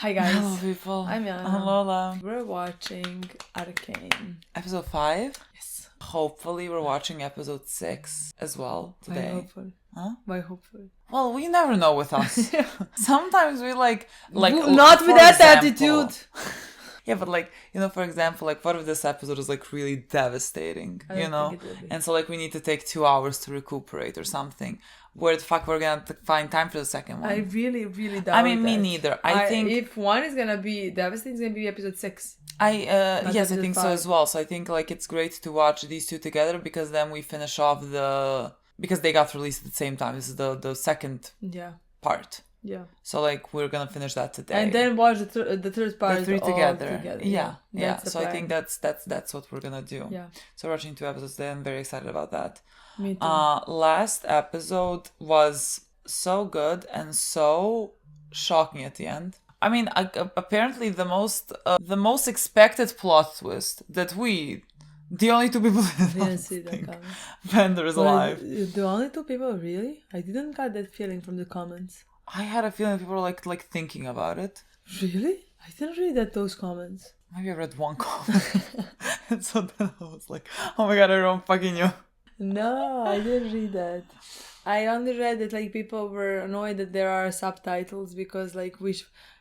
Hi guys. Hello people. I'm Milena. I'm Lola. We're watching Arcane. Episode 5. Yes. Hopefully we're watching episode 6 as well today. Why hopeful? Huh? Why hopeful? Well, we never know with us. Sometimes we like not with for that example- attitude. Yeah, but for example, what if this episode is really devastating, I don't think it will be. And so we need to take 2 hours to recuperate or something. Where the fuck we're gonna find time for the second one? I really doubt I mean, me that. neither. I think if one is gonna be devastating, it's gonna be episode 6. Yes, I think so 5. as well. So I think it's great to watch these two together because then we finish off because they got released at the same time. This is the second part. Yeah. So we're gonna finish that today. And then watch the third part. The 3 all together. Yeah. That's the So I plan. think that's what we're gonna do. Yeah. So we're watching 2 episodes today. I'm very excited about that. Me too. Last episode was so good and so shocking at the end. I mean, apparently the most expected plot twist that the only 2 people Didn't see that coming. Vander is alive. The only 2 people, really? I didn't get that feeling from the comments. I had a feeling people were thinking about it. Really? I didn't read those comments. Maybe I read one comment. And so then I was like, oh my god, everyone fucking knew. No, I didn't read that. I only read that people were annoyed that there are subtitles because we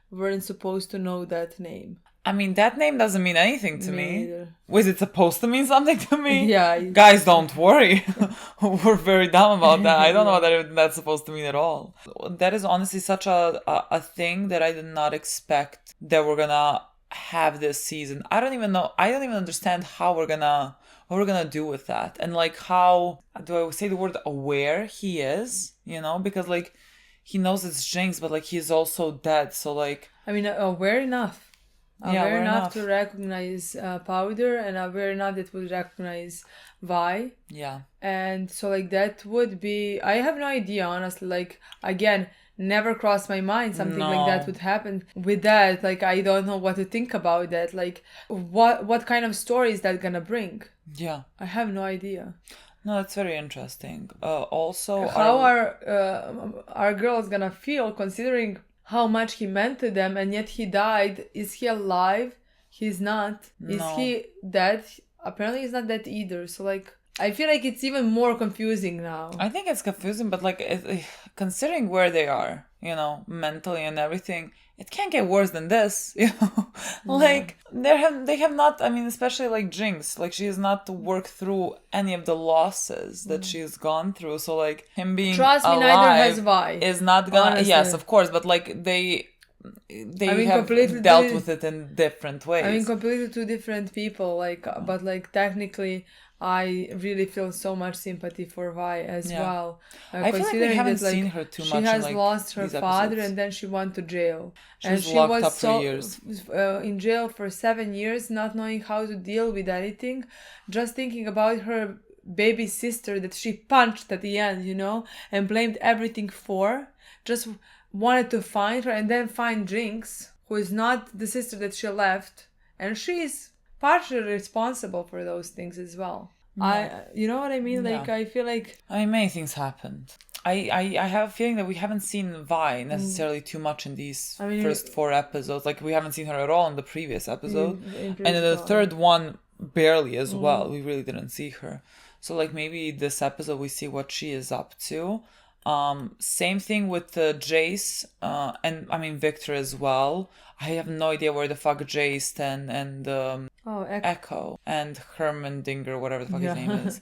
weren't supposed to know that name. I mean, that name doesn't mean anything to me. Neither. Was it supposed to mean something to me? Yeah. Guys, don't worry. We're very dumb about that. I don't know what that's supposed to mean at all. That is honestly such a thing that I did not expect that we're gonna have this season. I don't even know. I don't even understand what we're gonna do with that. And how do I say the word aware he is, because he knows it's Jinx, but he's also dead. So I mean, aware enough. Aware enough to recognize Powder and aware enough that would recognize Vi. Yeah. And so that would be, I have no idea, honestly. Again, never crossed my mind something like that would happen with that. I don't know what to think about that. What kind of story is that gonna bring? Yeah. I have no idea. No, that's very interesting. Also, how our girls gonna feel considering how much he meant to them and yet he died? Is he alive? He's not. No. Is he dead? Apparently he's not dead either. So I feel it's even more confusing now. I think it's confusing, but considering where they are, mentally and everything, it can't get worse than this, they have not, I mean, especially Jinx, she has not worked through any of the losses that she's gone through. So him being Trust me, alive neither has Vi. Is not gonna, honestly. Yes, of course, but they have dealt with it in different ways. I mean, completely 2 different people, but technically I really feel so much sympathy for Vi as well. I feel we haven't seen her too much. She has in, lost her father episodes. and then she went to jail. She was locked up for years. In jail for 7 years, not knowing how to deal with anything, just thinking about her baby sister that she punched at the end, and blamed everything for. Just wanted to find her and then find Jinx, who is not the sister that she left, and she's partially responsible for those things as well. Yeah. You know what I mean? Yeah. I feel I mean, many things happened. I have a feeling that we haven't seen Vi necessarily too much in these first 4 episodes. We haven't seen her at all in the previous episode. And in the third one, barely as well. We really didn't see her. So maybe this episode we see what she is up to. Same thing with Jayce and I mean Victor as well. I have no idea where the fuck Jayce and Echo and Hermandinger, whatever the fuck his name is.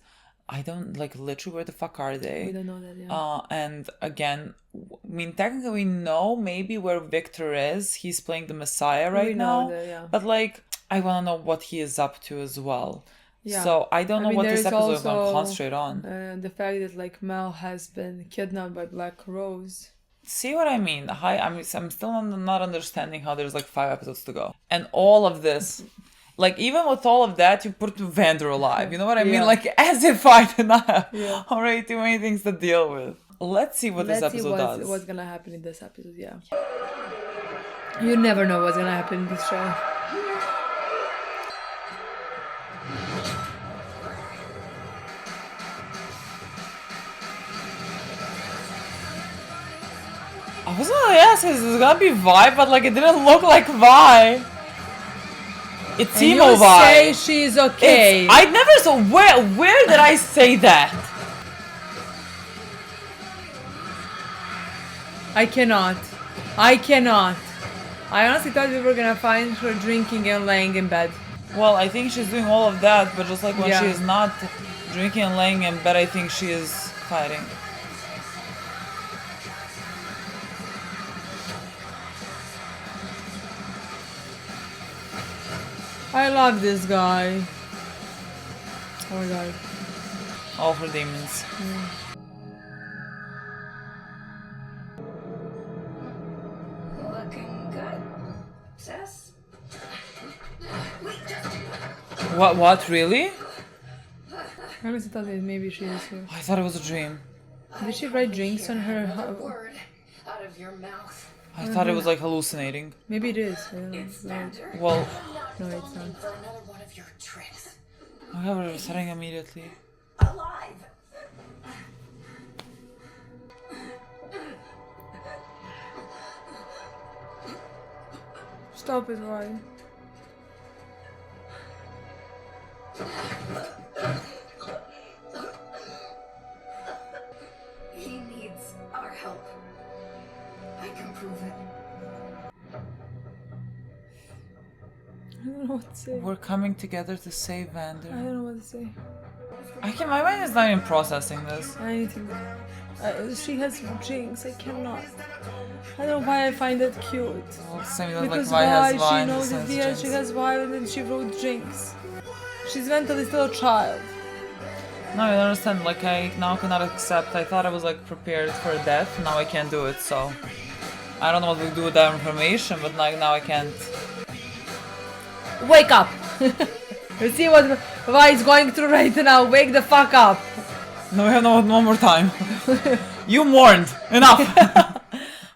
I don't literally where the fuck are they? We don't know that, yeah. And again, I mean technically we know maybe where Victor is. He's playing the Messiah right now. That, yeah. But I wanna know what he is up to as well. Yeah. So I don't know what this episode is going to concentrate on. The fact that Mel has been kidnapped by Black Rose. See what I mean? I'm still not understanding how there's 5 episodes to go. And all of this, even with all of that, you put Vander alive. You know what I mean? As if I did not have already too many things to deal with. Let's see what this episode does. What's going to happen in this episode, yeah. You never know what's going to happen in this show. I I was gonna ask, is this gonna be Vi? But like, it didn't look like Vi. It's And emo you Vi. say she's okay. I never saw. Where did I say that? I cannot. I cannot. I honestly thought we were gonna find her drinking and laying in bed. Well, I think she's doing all of that, but just like when Yeah. she is not drinking and laying in bed, I think she is fighting. I love this guy. Oh my god. All her demons. Looking good, sis. Wait, just... What, really? I honestly thought that maybe she is here. I thought it was a dream. Did she write drinks on her? word out of your mouth. I thought it was like hallucinating. Maybe it is. I don't know. It's Vander. Well, No, it's not. For another one of your tricks. I have her setting immediately. Alive. Stop it, why? He needs our help. I can prove it. I don't know what to say. We're coming together to save I Vander. don't know what to say. My mind is not even processing this. I need to. She has jinx. I cannot. I don't know why I find that cute. Well, same like Because Vi has why Vi she and knows the that sense yeah, jinx. she has why and then she wrote jinx. She's mentally still a child. No, I understand. Like I now cannot accept. I thought I was like prepared for death. Now I can't do it. So I don't know what we do with that information, but like now I can't. Wake up! You see what Vi is going through right now. Wake the fuck up. No, we have no more time. You mourned enough.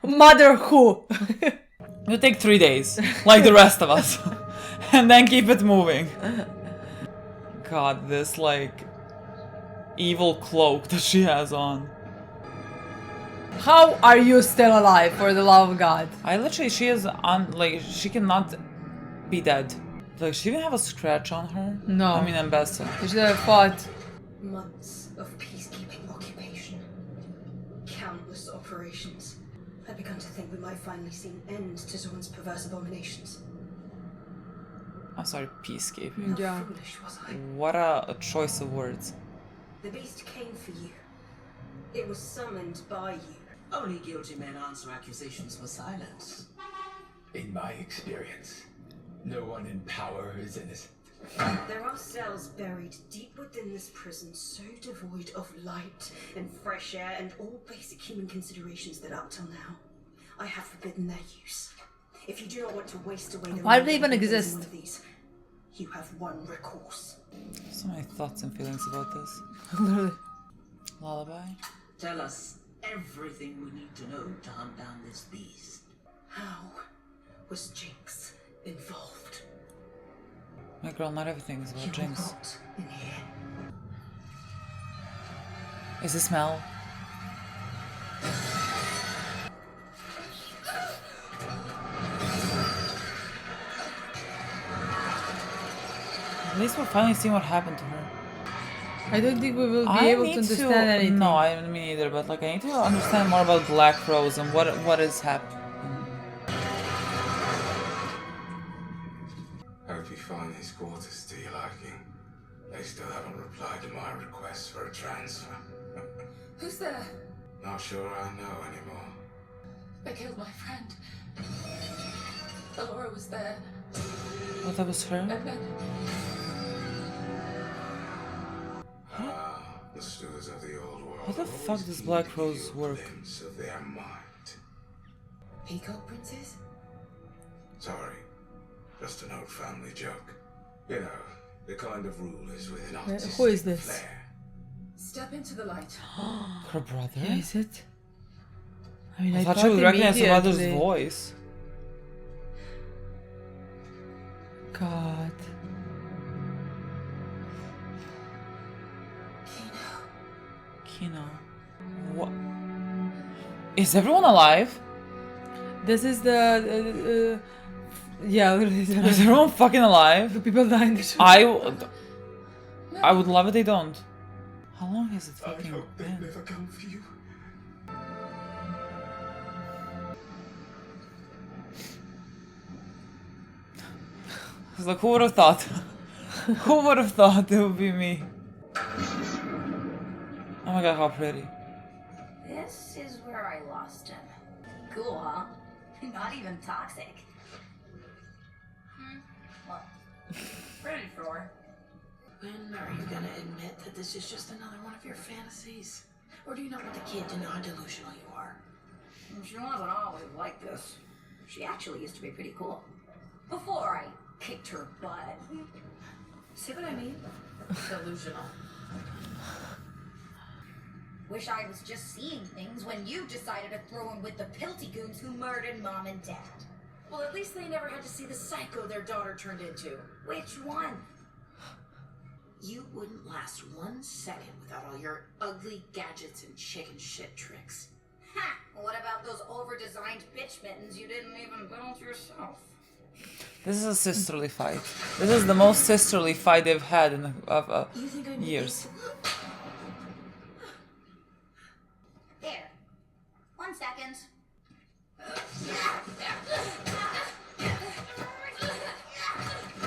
Mother who? You take 3 days, like the rest of us, and then keep it moving. God, this like evil cloak that she has on. How are you still alive, for the love of God? I literally, she is on like she cannot be dead. Like she didn't have a scratch on her. No. I mean, Ambessa. You should have fought. Months of peacekeeping occupation. Countless operations. I'd begun to think we might finally see an end to Zorn's perverse abominations. I'm sorry, peacekeeping. How Yeah. foolish was I? What a choice of words. The beast came for you. It was summoned by you. Only guilty men answer accusations with silence. In my experience, no one in power is innocent. There are cells buried deep within this prison so devoid of light and fresh air and all basic human considerations that up till now, I have forbidden their use. If you do not want to waste away the Why do they even remaining days exist? in one of these, you have one recourse. So many thoughts and feelings about this. Literally. Lullaby. Tell us everything we need to know to hunt down this beast. How was Jinx involved? My girl, not everything is You about were Jinx. not in here. Is it smell? At least we're finally seeing what happened to her. I don't think we will be able to understand anything. No, I me neither. But like, I need to understand more about Black Rose and what is happening. Hope you find these quarters to your liking. They still haven't replied to my request for a transfer. Who's there? Not sure I know anymore. I killed my friend. Alora was there, What, that was her? and then The stewards of the old world. How the fuck does Black Rose work? Glimpse of their might. Peacock Princess? Sorry, just an old family joke. You know, the kind of rulers with an Who artistic is this? flair. Step into the light. Her brother? Yeah, is it? I mean, I thought she would recognize her mother's immediately. voice. God. Kino. What? Is everyone alive? This is the yeah, literally. Is everyone fucking alive? The people dying. The show. I would love it they don't. How long has it fucking I hope they been? never come for you. I was like, who would have thought? Who would have thought it would be me? Oh my god, how pretty. This is where I lost him. Cool, huh? Not even toxic. Well, pretty sure. When are you gonna admit that this is just another one of your fantasies? Or do you not want the kid to know how delusional you are? She wasn't always like this. She actually used to be pretty cool. Before I kicked her butt. See what I mean? Delusional. Wish I was just seeing things when you decided to throw in with the pilty goons who murdered Mom and Dad. Well, at least they never had to see the psycho their daughter turned into. Which one? You wouldn't last 1 second without all your ugly gadgets and chicken shit tricks. Ha! What about those over-designed bitch mittens you didn't even build yourself? This is a sisterly fight. This is the most sisterly fight they've had in You think I'm years. There. 1 second.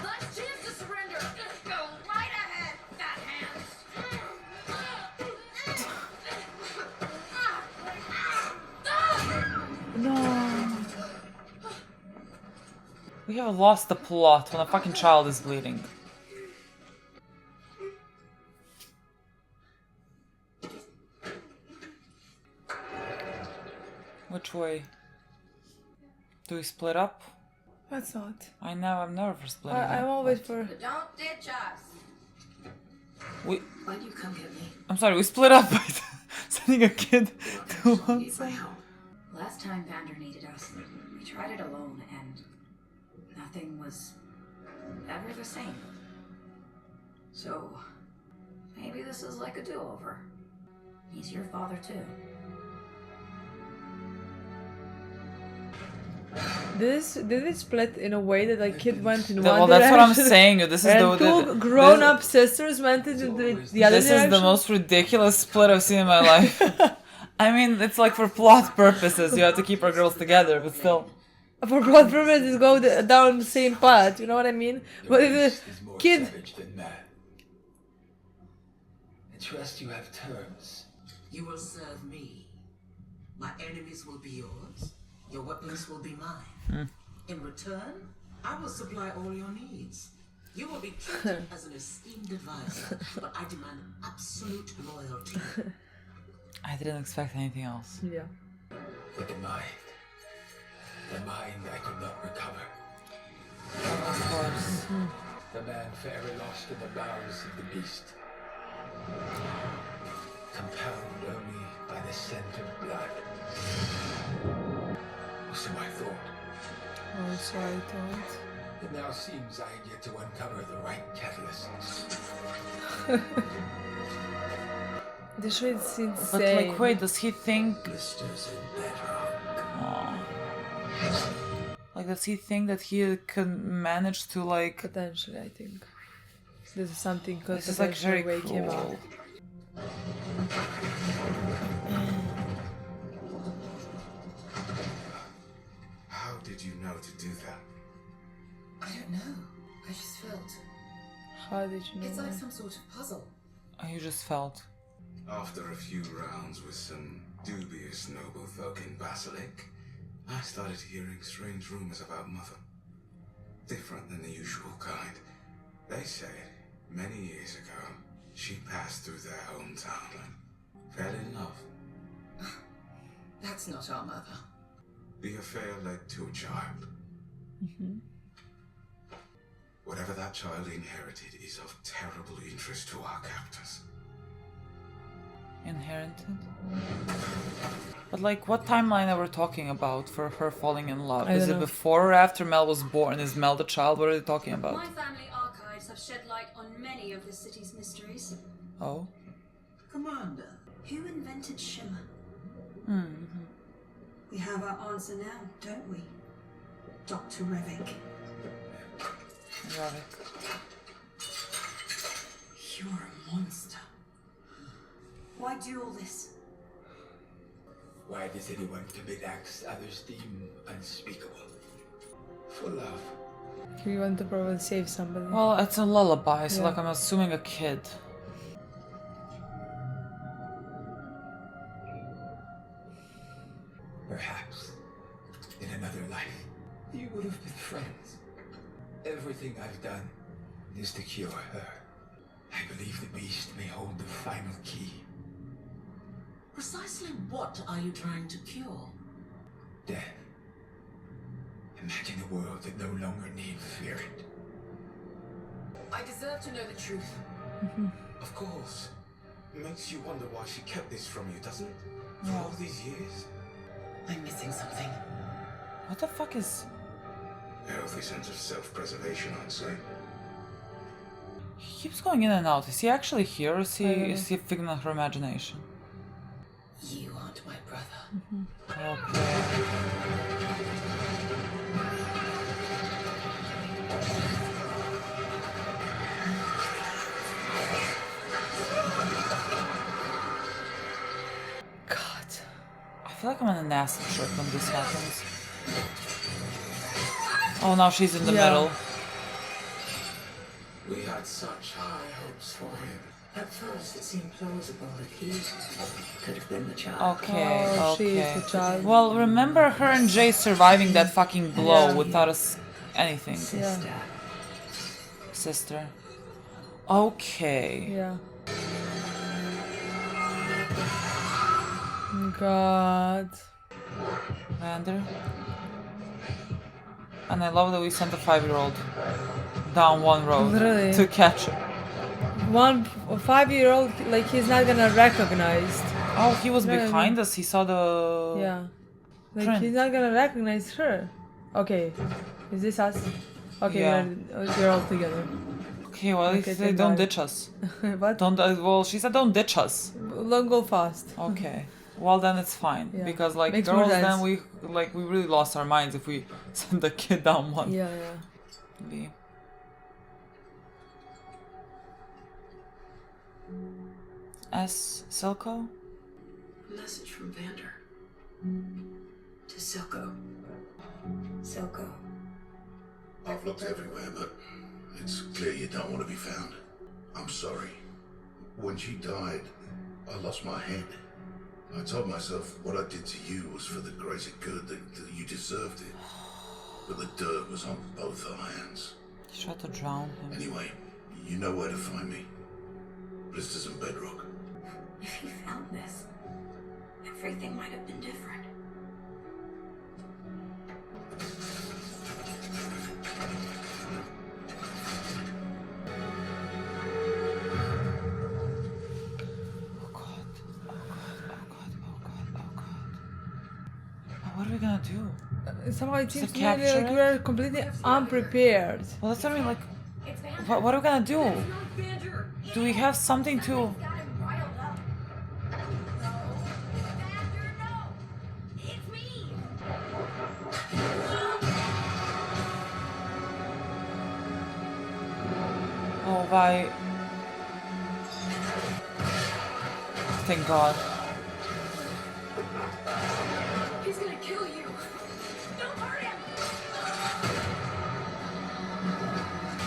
Last chance to surrender. Go right ahead, fat hands. No. We have lost the plot when a fucking child is bleeding. Which way? Do we split up? That's not. I'm never for splitting I'm up. always for. But don't ditch us. Why'd you come get me? I'm sorry, we split up by sending a kid to one Need my side. help. Last time Vander needed us, we tried it alone and nothing was ever the same. So, maybe this is like a do-over. He's your father too. Did it split in a way that like kid went in one Well, that's what I'm direction saying. This is and two grown-up sisters went into the other This direction? is the most ridiculous split I've seen in my life. I mean, it's like for plot purposes, you have to keep our girls together, but still. For plot purposes, go down the same path. You know what I mean? But if Beast the is more kid, savage than man. I trust you have terms. You will serve me. My enemies will be yours. Your weapons will be mine. In return, I will supply all your needs. You will be treated as an esteemed advisor, but I demand absolute loyalty. I didn't expect anything else. yeah. But the mind I could not recover. Of course. The man fairly lost in the bowels of the beast. Compelled only by the scent of blood. Or so I thought. Oh, sorry, don't. It now seems I had yet to uncover the right catalysts. This shit is insane. But like, wait, does he think... Blisters in bedrock. Aw. Like, does he think that he can manage to like... Potentially, I think. This is something could This is like potentially very wake him up. cruel. How did you know to do that? I don't know. I just felt. How did you know It's like that? some sort of puzzle. You just felt. After a few rounds with some dubious noble folk in Basilic, I started hearing strange rumors about Mother. Different than the usual kind. They say many years ago, she passed through their hometown and fell in love. That's not our mother. The affair led to a child. Whatever that child inherited is of terrible interest to our captors. Inherited? But like, what timeline are we talking about for her falling in love? I Is don't it know. before or after Mel was born? Is Mel the child? What are they talking about? My family archives have shed light on many of the city's mysteries. Oh? Commander, Who invented Shimmer? We have our answer now, don't we? Dr. Revik. Got it. You're a monster. Why do all this? Why does anyone commit acts others deem unspeakable? For love. You want to probably save somebody. Well, it's a lullaby, so Yeah. like I'm assuming a kid. Perhaps, in another life, you would have been friends. Everything I've done is to cure her. I believe the beast may hold the final key. Precisely what are you trying to cure? Death. Imagine a world that no longer needs fear it. I deserve to know the truth. Of course. It makes you wonder why she kept this from you, doesn't it? For all these years? I'm missing something. What the fuck is... A healthy sense of self-preservation, I'd say. He keeps going in and out. Is he actually here, or is he a figment of her imagination? You aren't my brother. Okay. God. I feel like I'm on an acid trip when this happens. Oh, now she's in the middle. We had such high hopes for him. At first, it seemed plausible that he could have been the child. Okay, Oh, she okay. is the child. Well, remember her and Jay surviving that fucking blow without us anything. Sister. Sister. Okay. Yeah. God. Vander. And I love that we sent a 5-year-old down one road Literally. to catch her. 5-year-old, like he's not gonna recognize. Oh, he was Yeah, behind us. He saw the... Yeah. Like Print. he's not gonna recognize her. Okay. Is this us? Okay, Yeah. we're all together. Okay, well, Okay, if they thank don't God. ditch us. What? Don't... well, she said don't ditch us. Don't go fast. Okay. Well, then it's fine. Yeah. Because, like, Makes more girls, then sense. we really lost our minds if we send the kid down one. Yeah, yeah. B. S. Silco? Message from Vander. To Silco. Silco. I've looked everywhere, but it's clear you don't want to be found. I'm sorry. When she died, I lost my head. I told myself what I did to you was for the greater good, that you deserved it. But the dirt was on both our hands. He tried to drown him. Anyway, you know where to find me. Blisters and bedrock. If he found this, everything might have been different. Oh god. Oh god. Oh god. Oh god. Oh god. What are we gonna do? Somehow it seems to me capture like it? we're completely unprepared. Well, that's what I mean, like... What are we gonna do? Do we have something to... Oh, why? Thank God. He's gonna kill you. Don't hurt him.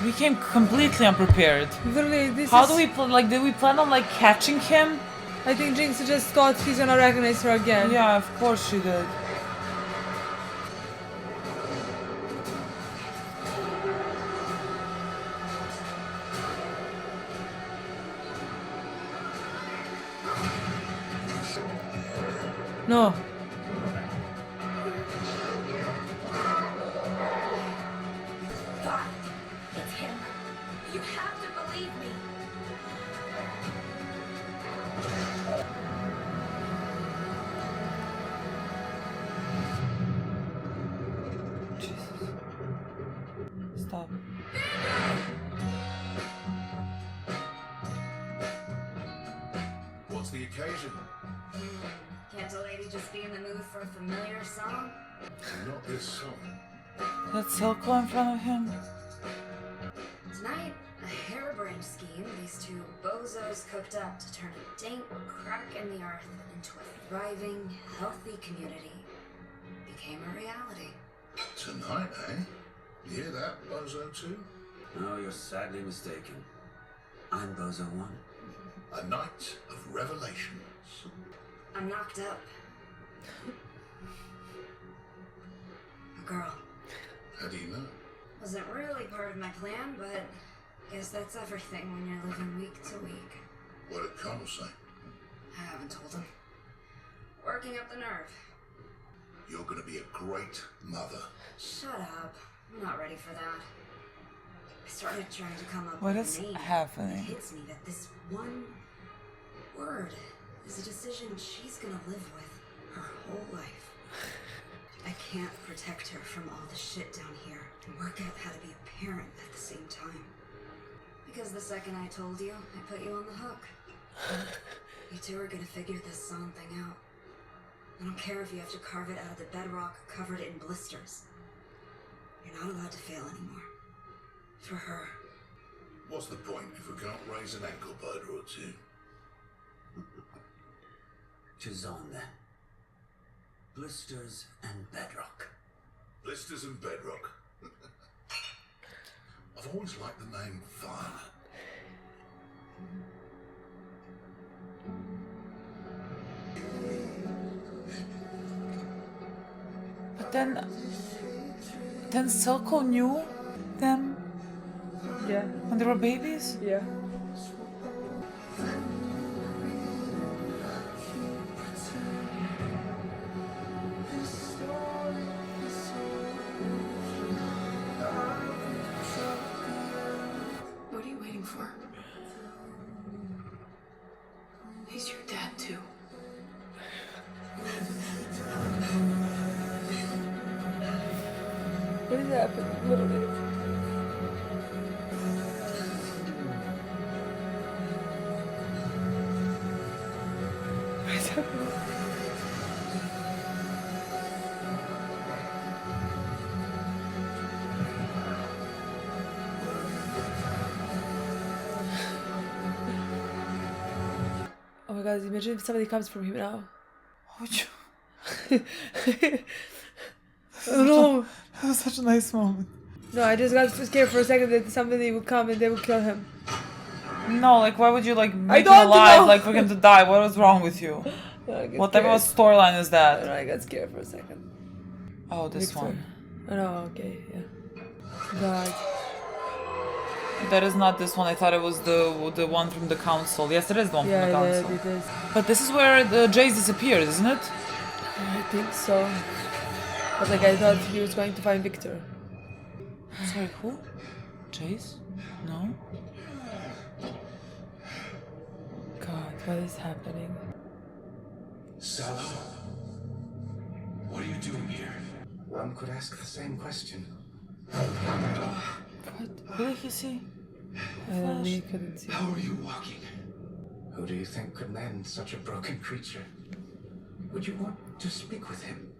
We came completely unprepared. Literally, this How is... do we like? Did we plan on like catching him? I think Jinx just thought he's gonna recognize her again. Yeah, of course she did. No. God, it's him. You have to believe me. Jesus. Stop. What's the occasion? Can't a lady just be in the mood for a familiar song? Not this song. That's Silco in front of him. Tonight, a harebrained scheme these two bozos cooked up to turn a dank crack in the earth into a thriving, healthy community became a reality. Tonight, eh? You hear that, Bozo 2? No, you're sadly mistaken. I'm Bozo 1. A night of revelations. I'm knocked up. A girl. How do you know? Wasn't really part of my plan, but guess that's everything when you're living week to week. What did Connell say? I haven't told him. Working up the nerve. You're gonna be a great mother. Shut up. I'm not ready for that. I started trying to come up What with is a name. happening? It hits me that this one word is a decision she's gonna live with her whole life. I can't protect her from all the shit down here and work out how to be a parent at the same time. Because the second I told you, I put you on the hook. You two are gonna figure this song thing out. I don't care if you have to carve it out of the bedrock, covered it in blisters. You're not allowed to fail anymore. For her. What's the point if we can't raise an ankle biter or two? Chazon then. Blisters and bedrock. Blisters and bedrock. I've always liked the name Violet. But then Silco knew them Yeah. when they were babies? Yeah. What are you waiting for? He's your dad too. What is happening? Literally. What is happening? Oh my god, imagine if somebody comes from him now. No. That was such a nice moment. No, I just got scared for a second that somebody would come and they would kill him. No, like why would you like make him don't alive, know. like for him to die? What was wrong with you? What type of storyline is that? I got scared for a second. Oh, this Victor. one. Oh no, okay, yeah. God. That is not this one. I thought it was the one from the council. Yes, it is the one from the council. Yeah, it is. But this is where the Jayce disappeared, isn't it? I think so. But like I thought he was going to find Victor. Sorry, who? Jayce? No? God, what is happening? Salo, what are you doing here? One could ask the same question. What? Who did he see? I really couldn't see. How are you walking? Who do you think could mend such a broken creature? Would you want to speak with him?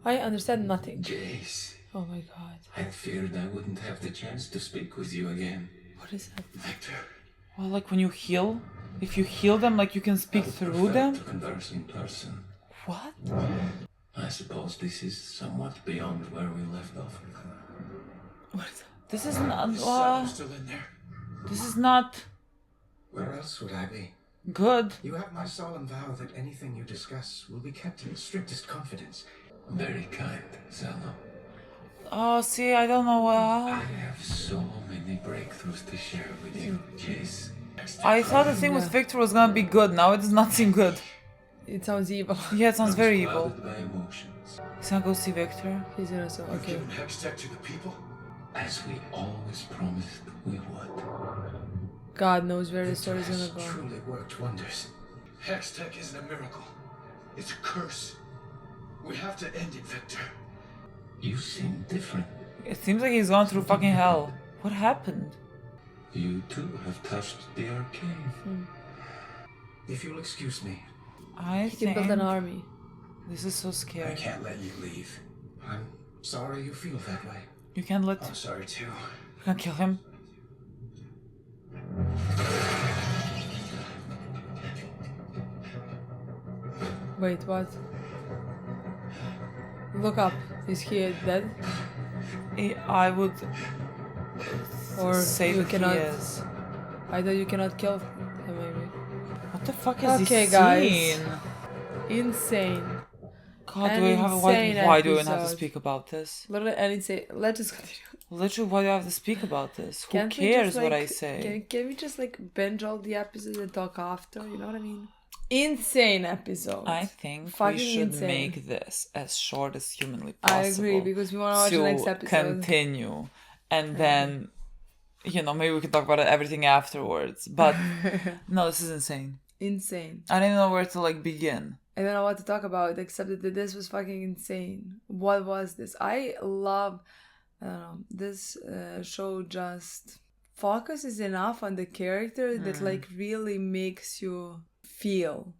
I understand nothing. Jayce, Oh my god. I feared I wouldn't have the chance to speak with you again. What is happening? Victor, Well, like when you heal, if you heal them, like you can speak through them. to converse in person. What? I suppose this is somewhat beyond where we left off. What is this? Is not. Still in there? This is not Where else would I be? good. You have my solemn vow that anything you discuss will be kept in strictest confidence. Very kind, Zelda. Oh, see, I don't know. I have so many breakthroughs to share with you, Jayce. I thought the thing with Victor was gonna be good. Now it does not seem good. It sounds evil. Yeah, it sounds very evil. Clouded by emotions, He's gonna go see Victor. He's gonna say, okay. given Hextech to the people, as we always promised we would. God knows where the story's gonna go. Truly worked wonders. Hextech isn't a miracle. It's a curse. We have to end it, Victor. You seem different. It seems like he's gone through fucking hell. What happened? You too have touched the arcane. If you'll excuse me. I He can build an army. This is so scary. I can't let you leave. I'm sorry you feel that way. You can't let... I'm sorry too. You can't kill him. Wait, what? Look up. Is he dead? I would Or say you that cannot. he is. I thought you cannot kill him, maybe. What the fuck is Okay, this guys. scene? Insane. God, An do we have, insane why do we even have to episode. speak about this? Literally, and insane. Let's just continue. Literally, why do I have to speak about this? Who Can't we cares just, what like, I say? Can we just like binge all the episodes and talk after? You know what I mean? Insane episode. I think Fucking we should insane. make this as short as humanly possible. I agree, because we want to watch the next episode. Continue, and then, you know, maybe we can talk about everything afterwards. But no, this is insane. Insane. I don't even know where to like begin. I don't know what to talk about except that this was fucking insane. What was this? I don't know, this show just focuses enough on the character that like really makes you feel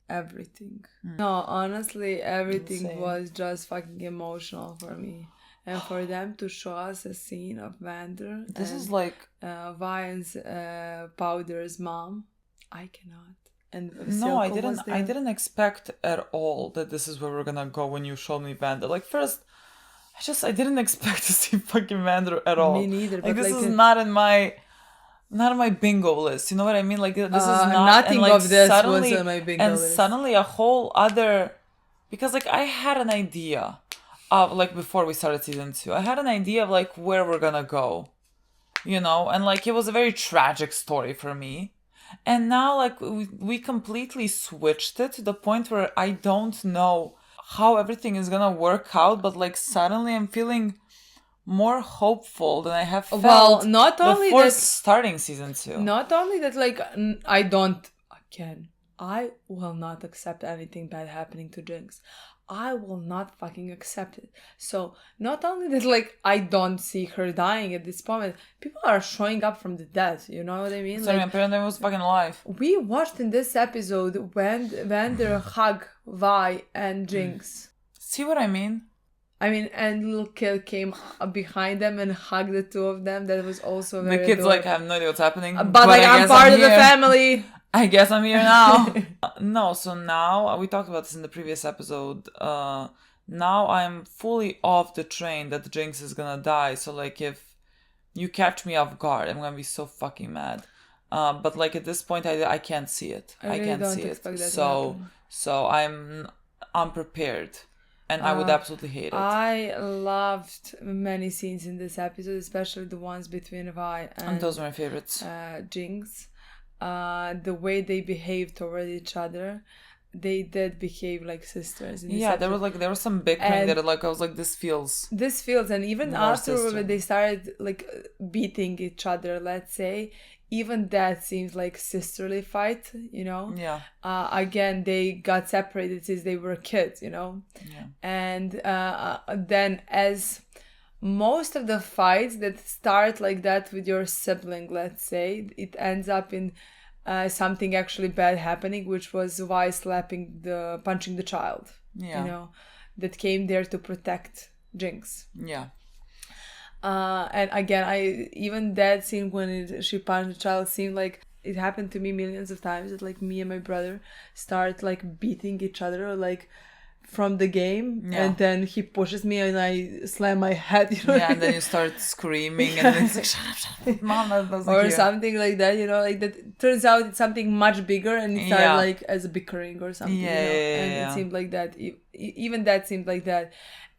everything. No, honestly, everything Insane. was just fucking emotional for me. And for them to show us a scene of Vander This and is like Vian's Powder's mom, I cannot. And no, I Silco didn't. was I there. didn't expect at all that this is where we're gonna go when you showed me Vander. Like first, I didn't expect to see fucking Vander at all. Me neither. Like But this like is not in my bingo list. You know what I mean? Like this is not. Nothing and, like, of this was suddenly, on my bingo and list. suddenly a whole other, because like I had an idea of like before we started season 2. I had an idea of like where we're gonna go, you know, and like it was a very tragic story for me. And now, like, we completely switched it to the point where I don't know how everything is gonna work out, but, like, suddenly I'm feeling more hopeful than I have felt not only before that, starting season 2. Not only that, like, I will not accept anything bad happening to Jinx. I will not fucking accept it. So, not only that, like, I don't see her dying at this moment, people are showing up from the dead, you know what I mean? Sorry, like, apparently I was fucking alive. we watched in this episode when Vander hug Vi and Jinx. See what I mean? I mean, and little kid came behind them and hugged the two of them. That was also The very kid's adorable. like, I have no idea what's happening. But like, I I'm guess part of the here. family. I guess I'm here now. No, so now, we talked about this in the previous episode, now I'm fully off the train that Jinx is gonna die, so like if you catch me off guard, I'm gonna be so fucking mad. But like at this point, I can't see it. I really can't don't see it. expect that to So happen. so I'm unprepared, and I would absolutely hate it. I loved many scenes in this episode, especially the ones between Vi And those are my favorites. Jinx. The way they behaved toward each other, they did behave like sisters. In this Yeah, episode. there was some bickering And that like I was like, this feels. And even more after sister. they started like beating each other, let's say, even that seems like sisterly fight, you know. Yeah. Again, they got separated since they were kids, you know. Yeah. And then as most of the fights that start like that with your sibling, let's say, it ends up in something actually bad happening, which was Vi punching the child. Yeah. You know, that came there to protect Jinx. Yeah. And again, even that scene when she punched the child seemed like it happened to me millions of times. That like me and my brother start like beating each other like from the game, and then he pushes me and I slam my head. You know, Yeah, and then you start screaming, and then it's like, shut up, mom, that doesn't or hear. something like that. You know, like that. Turns out it's something much bigger, and it started like as a bickering or something. Yeah, you know? And yeah. it seemed like that. Even that seemed like that.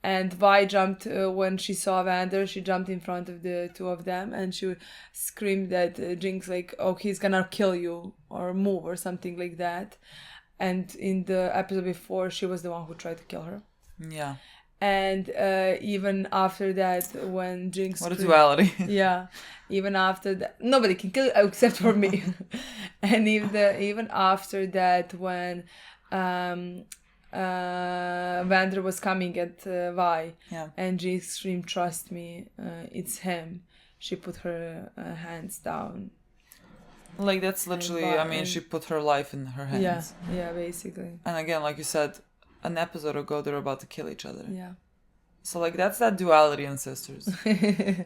And Vi jumped when she saw Vander. She jumped in front of the two of them, and she screamed at Jinx like, "Oh, he's gonna kill you or move or something like that." And in the episode before, she was the one who tried to kill her. Yeah. And even after that, when Jinx... What a duality. Yeah. Even after that... Nobody can kill you except for me. And even after that, when Vander was coming at Vi, yeah. and Jinx screamed, "Trust me, it's him." she put her hands down. Like, that's literally, she put her life in her hands. Yeah, basically. And again, like you said, an episode ago, they're about to kill each other. Yeah. So, like, that's that duality in sisters.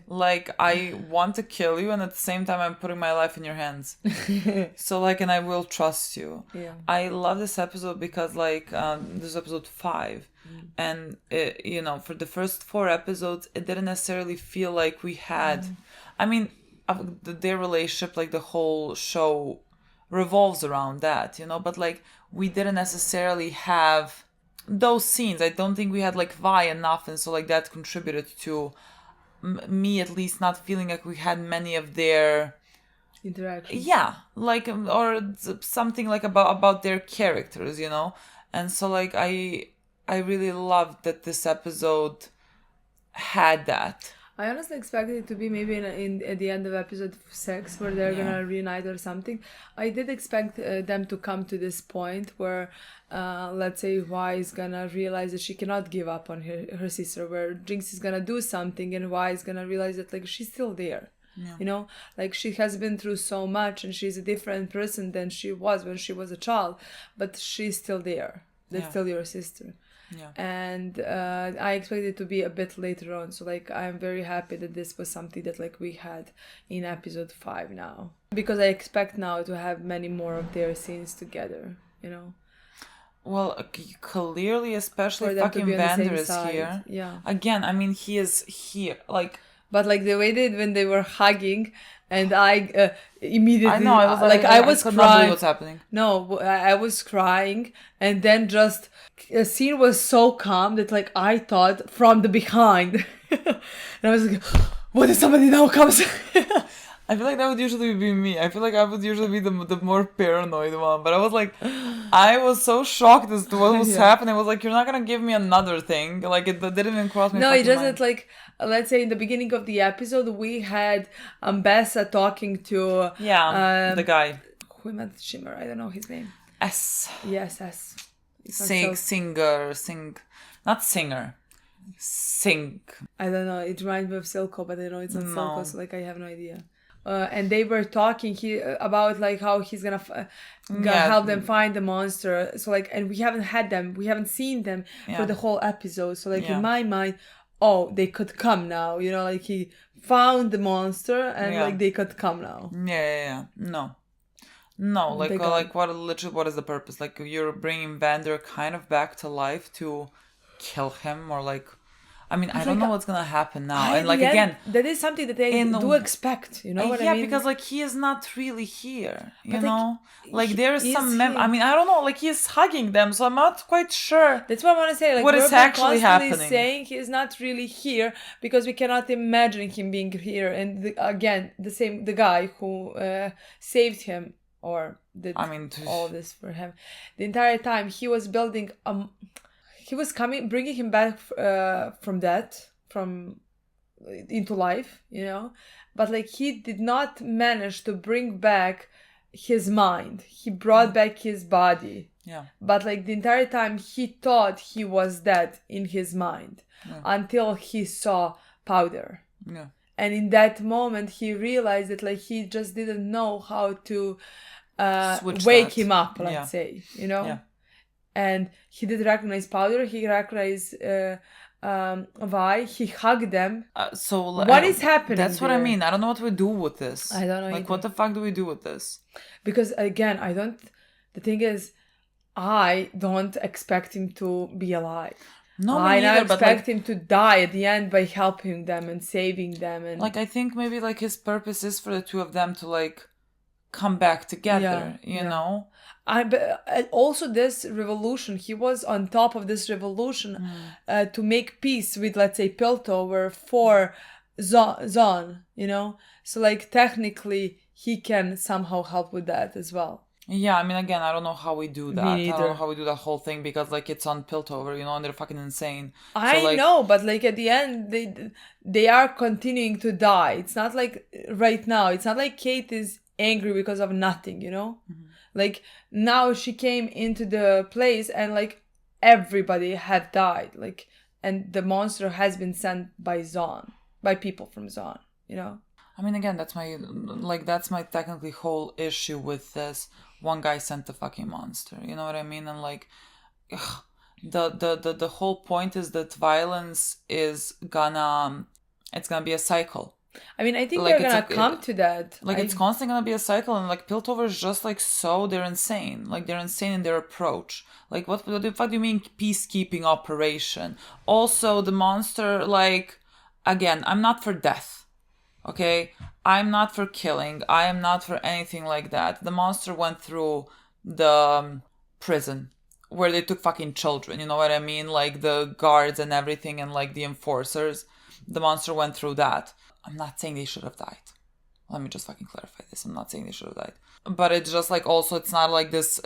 Like, I want to kill you, and at the same time, I'm putting my life in your hands. So, like, and I will trust you. Yeah. I love this episode because, like, this is episode 5. And, it, you know, for the first 4 episodes, it didn't necessarily feel like we had... I mean, their relationship, like, the whole show revolves around that, you know? But, like, we didn't necessarily have... those scenes. I don't think we had like Vi enough, and so like that contributed to me at least not feeling like we had many of their interactions. Yeah, like or something like about their characters, you know. And so like I really loved that this episode had that. I honestly expected it to be maybe in at the end of episode 6 where they're gonna reunite or something. I did expect them to come to this point where, let's say, Vi is gonna realize that she cannot give up on her sister, where Jinx is gonna do something and Vi is gonna realize that like she's still there. Yeah. You know, like she has been through so much and she's a different person than she was when she was a child, but she's still there. That's still your sister. Yeah. And I expected it to be a bit later on. So like I'm very happy that this was something that like we had in episode 5 now. Because I expect now to have many more of their scenes together, you know. Well, clearly, especially fucking Vander is here. Yeah. Again, I mean, he is here. Like, but like the way when they were hugging, and I immediately, I know, I was like, I was crying. Not believe what's happening. No, I was crying, and then just the scene was so calm that like I thought from the behind, and I was like, what if somebody now comes? I feel like that would usually be me. I feel like I would usually be the more paranoid one. But I was like, I was so shocked as to what was happening. I was like, you're not going to give me another thing. Like, it didn't even cross my mind. No, it just that, like, let's say in the beginning of the episode, we had Bessa talking to... the guy. Who meant Shimmer? I don't know his name. S. Yes, S. Singer. I don't know. It reminds me of Silco, but I know it's not Silco, so like I have no idea. And they were talking about like how he's gonna help them find the monster. So like, and we haven't seen them for the whole episode. So like in my mind, they could come now. You know, like he found the monster and like they could come now. Yeah. No, like what is the purpose? Like you're bringing Vander kind of back to life to kill him, or like. I mean, I don't know what's gonna happen now. And like again, that is something that they do expect. You know what I mean? Yeah, because like he is not really here. You know, like there is some. I mean, I don't know. Like he's hugging them, so I'm not quite sure. That's what I want to say. Like what is actually happening? Saying he is not really here because we cannot imagine him being here. And the guy who saved him or did all this for him, the entire time he was building He was bringing him back from death, into life, you know. But like he did not manage to bring back his mind. He brought back his body. Yeah. But like the entire time he thought he was dead in his mind until he saw powder. Yeah. And in that moment he realized that like he just didn't know how to wake him up, let's say, you know. Yeah. And he did recognize powder. He recognized Vi. He hugged them. So what is happening? That's what I mean. I don't know what we do with this. I don't know. Like, what the fuck do we do with this? Because again, the thing is, I don't expect him to be alive. No, I don't expect him to die at the end by helping them and saving them. And like, I think maybe like his purpose is for the two of them to like come back together. You know. But also this revolution, he was on top of this revolution to make peace with, let's say, Piltover for Zon, you know? So, like, technically, he can somehow help with that as well. Yeah, I mean, again, I don't know how we do that. Me neither. I don't know how we do that whole thing because, like, it's on Piltover, you know, and they're fucking insane. I know, but, like, at the end, they are continuing to die. It's not like right now. It's not like Kate is angry because of nothing, you know? Mm-hmm. Like, now she came into the place and, like, everybody had died. Like, and the monster has been sent by Zon, by people from Zon, you know? I mean, again, that's my technically whole issue with this. One guy sent the fucking monster. You know what I mean? And like, ugh, the whole point is that violence is it's gonna be a cycle. I mean, I think they're gonna come to that. It's constantly gonna be a cycle, and like Piltover is just like they're insane. Like they're insane in their approach. Like what the fuck do you mean peacekeeping operation? Also, the monster, like, again, I'm not for death. Okay? I'm not for killing. I am not for anything like that. The monster went through the prison where they took fucking children, you know what I mean? Like the guards and everything and like the enforcers. The monster went through that. I'm not saying they should have died. Let me just fucking clarify this. I'm not saying they should have died. But it's just like also it's not like this,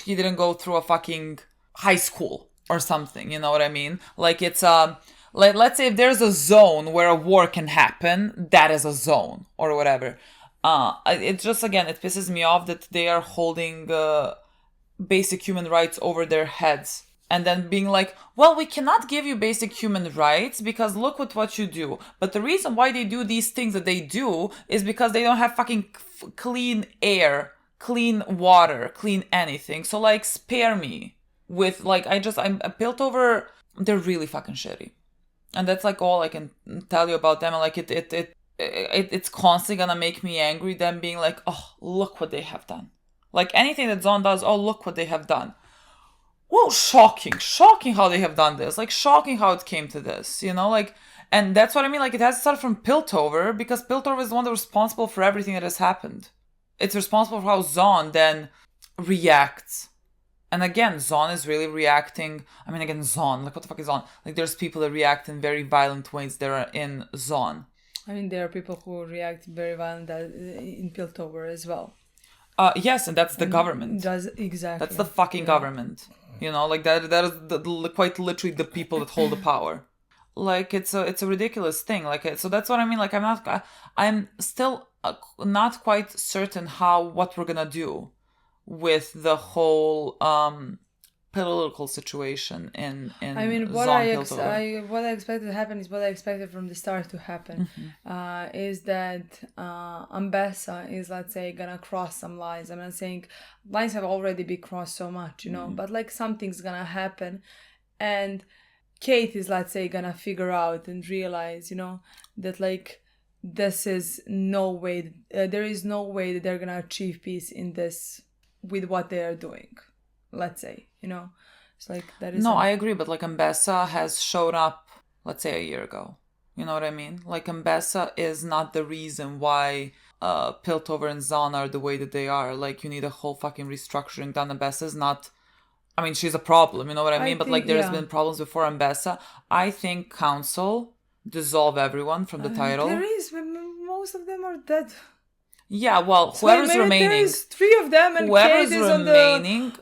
he didn't go through a fucking high school or something, you know what I mean? Like it's like let's say if there's a zone where a war can happen, that is a zone or whatever. It's just, again, it pisses me off that they are holding basic human rights over their heads and then being like, well, we cannot give you basic human rights because look at what you do. But the reason why they do these things that they do is because they don't have fucking clean air, clean water, clean anything. So like, spare me with like, I'm built over. They're really fucking shitty. And that's like all I can tell you about them. And like it's constantly gonna make me angry, them being like, oh, look what they have done. Like anything that Zon does, oh, look what they have done. Well, shocking how they have done this. Like, shocking how it came to this, you know? Like, and that's what I mean. Like, it has to start from Piltover because Piltover is the one that's responsible for everything that has happened. It's responsible for how Zon then reacts. And again, Zon is really reacting. I mean, again, Zon, like, what the fuck is Zon? Like, there's people that react in very violent ways that are in Zon. I mean, there are people who react very violently in Piltover as well. Yes, and that's the government. Exactly. That's the fucking government. You know, like that is quite literally the people that hold the power. Like it's a ridiculous thing. Like, so that's what I mean. Like I'm still not quite certain what we're gonna do with the whole political situation in I mean, what I expected to happen is what I expected from the start to happen. Mm-hmm. Is that Ambessa is, let's say, gonna cross some lines. I'm not saying lines have already been crossed so much, you know, but like something's gonna happen, and Kate is, let's say, gonna figure out and realize, you know, that like this is no way. There is no way that they're gonna achieve peace in this with what they are doing. Let's say, you know, it's like that is. No, I agree, but like Ambessa has showed up, let's say, a year ago. You know what I mean? Like Ambessa is not the reason why Piltover and Zon are the way that they are. Like you need a whole fucking restructuring done. Ambessa is not. I mean, she's a problem. You know what I mean? But like, there's been problems before Ambessa. I think Council dissolve everyone from the title. There is. Most of them are dead. Yeah, well, whoever's remaining. There's 3 of them, and whoever's Kate is remaining. On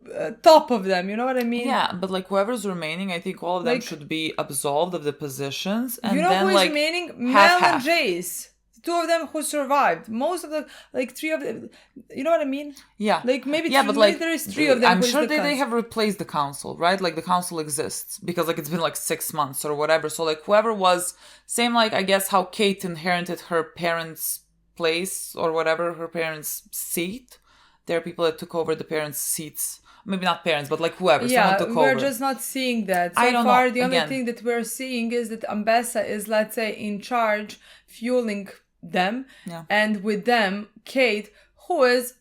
the top of them, you know what I mean? Yeah, but like whoever's remaining, I think all of them like, should be absolved of the positions, and you know then who is like remaining? Mel and Jayce, 2 of them who survived. Most of the 3 of them, you know what I mean? Yeah, like maybe but like there is 3 of them. I'm sure they have replaced the council, right? Like the council exists because like it's been like 6 months or whatever. So like whoever was same, like I guess how Kate inherited her parents' place or whatever, her parents' seat. There are people that took over the parents' seats. Maybe not parents, but like whoever. Yeah, took we're over. just not seeing that. So I don't far, know. the only thing that we're seeing is that Ambessa is, let's say, in charge, fueling them. Yeah. And with them, Kate, who is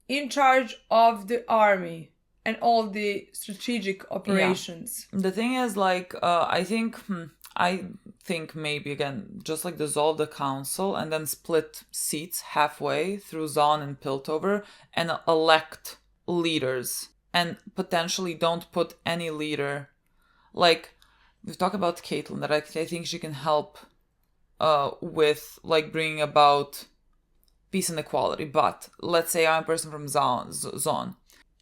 in charge of the army and all the strategic operations. Yeah. The thing is, like, I think maybe, again, just like dissolve the council and then split seats halfway through Zon and Piltover and elect leaders. And potentially don't put any leader. Like, we've talked about Caitlyn, that I think she can help with, like, bringing about peace and equality. But let's say I'm a person from Zon.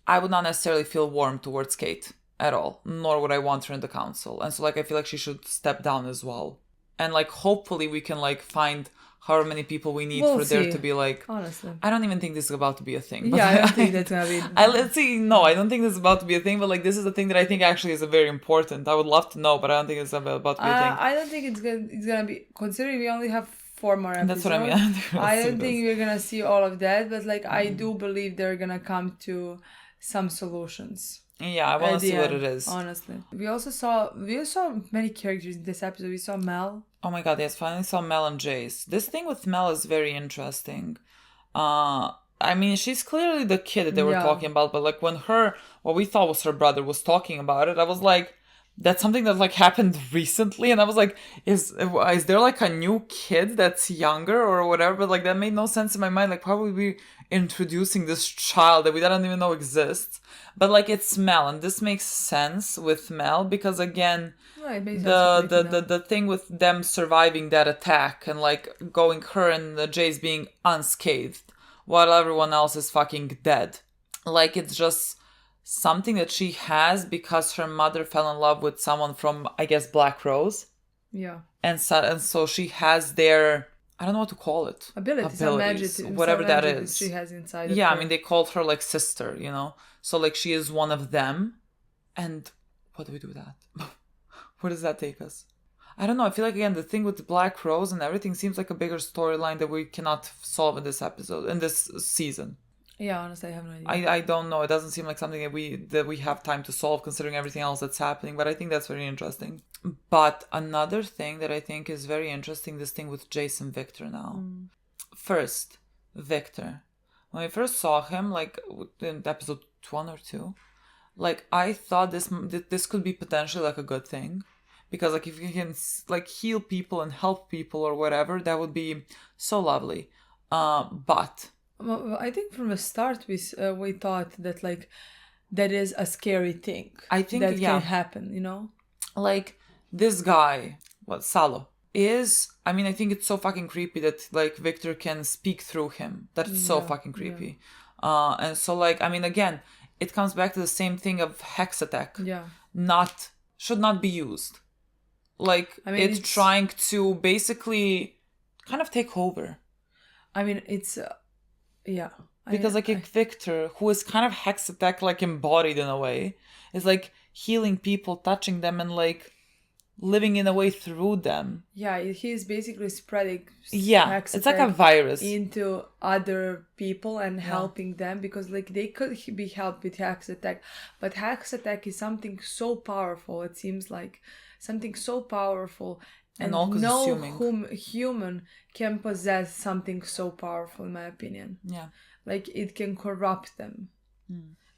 I would not necessarily feel warm towards Kate at all, nor would I want her in the council. And so, like, I feel like she should step down as well. And, like, hopefully we can, like, find however many people we need for there to be like. Honestly, I don't even think this is about to be a thing. But yeah, I don't think that's gonna be. Let's see. No, I don't think this is about to be a thing. But like, this is a thing that I think actually is a very important. I would love to know, but I don't think it's about to be a thing. I don't think it's gonna be. Considering we only have 4 more episodes. That's what I mean. I don't think we're gonna see all of that, but like I do believe they're gonna come to some solutions. Yeah, I want to see what it is. Honestly, we saw many characters in this episode. We saw Mel. Oh my god, yes, finally saw Mel and Jayce. This thing with Mel is very interesting. I mean, she's clearly the kid that they were talking about, but like when what we thought was her brother was talking about it, I was like, that's something that like happened recently, and I was like, is there like a new kid that's younger or whatever? But like that made no sense in my mind. Like probably we introducing this child that we don't even know exists, but like it's Mel, and this makes sense with Mel because again, the thing with them surviving that attack and like going her and Jayce being unscathed while everyone else is fucking dead, like it's just something that she has because her mother fell in love with someone from, I guess, Black Rose. Yeah. And so she has their, I don't know what to call it. Abilities, whatever that is. She has inside. Yeah, I mean, they called her like sister, you know? So like she is one of them. And what do we do with that? Where does that take us? I don't know. I feel like, again, the thing with the Black Rose and everything seems like a bigger storyline that we cannot solve in this episode, in this season. Yeah, honestly, I have no idea. I don't know. It doesn't seem like something that we have time to solve considering everything else that's happening, but I think that's very interesting. But another thing that I think is very interesting, this thing with Jayce and Victor now. First, Victor. When we first saw him, like in episode 1 or 2, like I thought this could be potentially like a good thing. Because like if you can like heal people and help people or whatever, that would be so lovely. But I think from the start we thought that like that is a scary thing. I think that can happen, you know? Like this guy, Salo, is, I mean, I think it's so fucking creepy that like Victor can speak through him. That's so fucking creepy. Yeah. And so like, I mean, again, it comes back to the same thing of hex attack. Yeah. Should not be used. Like, I mean, it's trying to basically kind of take over. I mean, it's yeah. Because Victor, who is kind of hex attack like embodied in a way, is like healing people, touching them, and like living in a way through them. Yeah, he's basically spreading hex it's like a virus into other people and helping them, because like they could be helped with hex attack, but hex attack is something so powerful. It seems like something so powerful. And no human can possess something so powerful, in my opinion. Yeah. Like, it can corrupt them.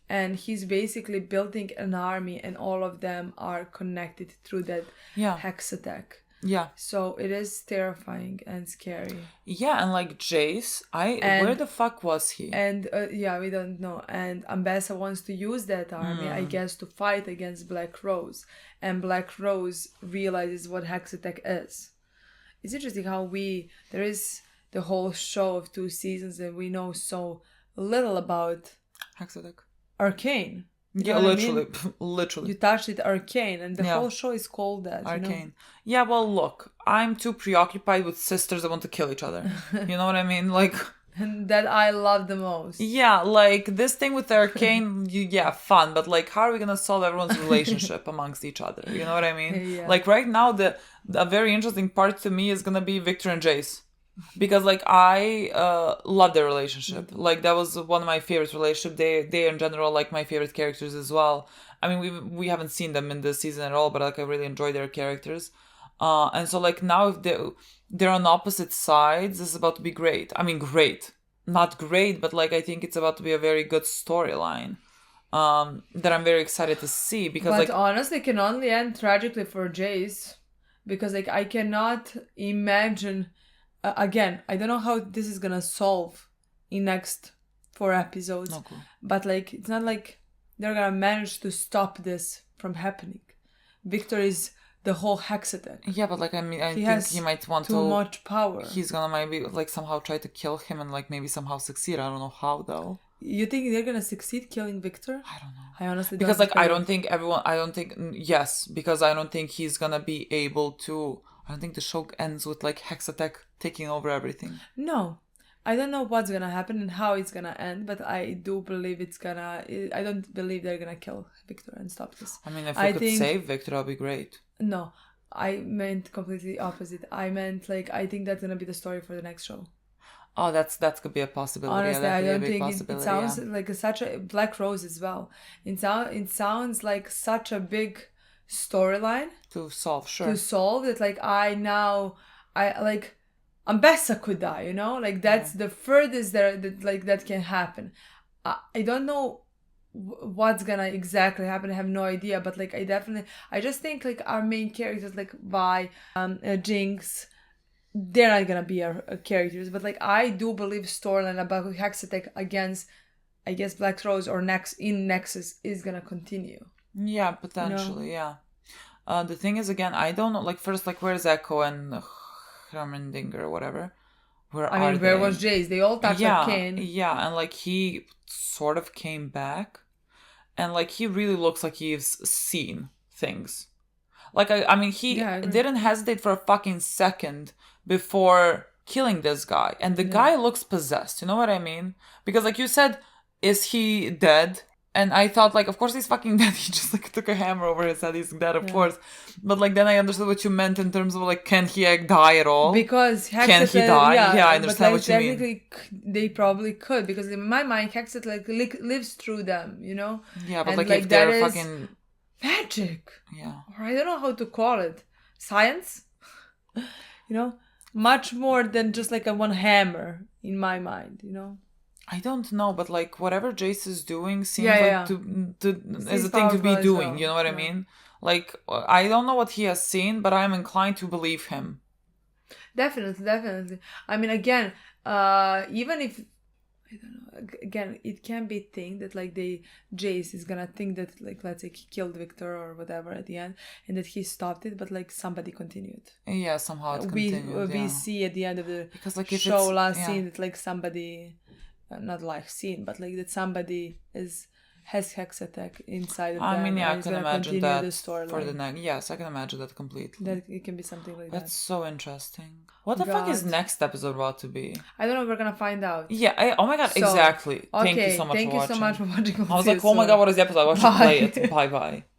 And he's basically building an army, and all of them are connected through that hex attack. Yeah. So it is terrifying and scary. Yeah, and like Jayce, where the fuck was he? And we don't know. And Ambessa wants to use that army, I guess, to fight against Black Rose. And Black Rose realizes what hex attack is. It's interesting how there is the whole show of 2 seasons and we know so little about hex attack. Arcane. You know literally. You touched it, Arcane, and the whole show is called that. Arcane. You know? Yeah, well, look, I'm too preoccupied with sisters that want to kill each other. You know what I mean? Like, and that I love the most. Yeah, like this thing with Arcane, fun, but like, how are we gonna solve everyone's relationship amongst each other? You know what I mean? Yeah. Like right now, the very interesting part to me is gonna be Victor and Jayce. Because like I love their relationship. Like that was one of my favorite relationships. They in general like my favorite characters as well. I mean we haven't seen them in this season at all, but like I really enjoy their characters. And so like now if they're on opposite sides, this is about to be great. I mean great. Not great, but like I think it's about to be a very good storyline. That I'm very excited to see because but honestly it can only end tragically for Jayce. Because like I cannot imagine again, I don't know how this is gonna solve in next 4 episodes. No clue. But like it's not like they're gonna manage to stop this from happening. Victor is the whole hex attack. Yeah, but like I mean I think he might want too much power. He's gonna maybe like somehow try to kill him and like maybe somehow succeed. I don't know how though. You think they're gonna succeed killing Victor? I don't know. I honestly don't. Because like I don't think because I don't think he's gonna be able to. I don't think the show ends with like hex attack taking over everything. No, I don't know what's gonna happen and how it's gonna end, but I do believe I don't believe they're gonna kill Victor and stop this. I mean, if we could save Victor, that'd be great. No, I meant completely opposite. I meant like I think that's gonna be the story for the next show. Oh, that could be a possibility. Honestly, yeah, I that could don't be a big think it possibility, sounds like such a Black Rose as well. It sounds like such a big storyline to solve. Sure. To solve that, like Ambessa could die. You know, like that's the furthest that can happen. I don't know what's gonna exactly happen. I have no idea, but like I just think like our main characters like Vi, Jinx, they're not gonna be our characters, but like I do believe storyline about Hexatech against, I guess, Black Rose or Nexus is gonna continue. Yeah, potentially. Yeah. The thing is, again, I don't know. Like first, like where's Echo and Hermendinger or whatever? Where was Jayce? They all touched Arcane. Yeah, and like he sort of came back, and like he really looks like he's seen things. Like I mean, he didn't hesitate for a fucking second before killing this guy, and the guy looks possessed. You know what I mean? Because like you said, is he dead? And I thought, like, of course he's fucking dead. He just, like, took a hammer over his head. He's dead, of course. But, like, then I understood what you meant in terms of, like, can he die at all? Because Hexatech... Can he die? Yeah, I understand what you mean. Technically, they probably could. Because in my mind, Hexatech, like, lives through them, you know? Yeah, but, like if they're fucking... magic. Yeah. Or I don't know how to call it. Science? You know? Much more than just, like, a one hammer, in my mind, you know? I don't know, but like whatever Jayce is doing seems to is a thing to be doing. You know what I mean? Like I don't know what he has seen, but I'm inclined to believe him. Definitely. I mean, again, even if I don't know, again, it can be thing that like Jayce is gonna think that like let's say he killed Victor or whatever at the end, and that he stopped it, but like somebody continued. Yeah, somehow it continued. We see at the end of the like if show last scene that like somebody. Not live scene, but like that somebody has Hexatech inside of them. I mean, yeah, I can imagine that the for the next. Yes, I can imagine that completely. That it can be something like that. That's so interesting. What the fuck is next episode about to be? I don't know. We're gonna find out. Yeah. Oh my god. So, exactly. Thank you so much for watching. Thank you so much for watching. I was like, oh my god, what is the episode? I should play it. Bye.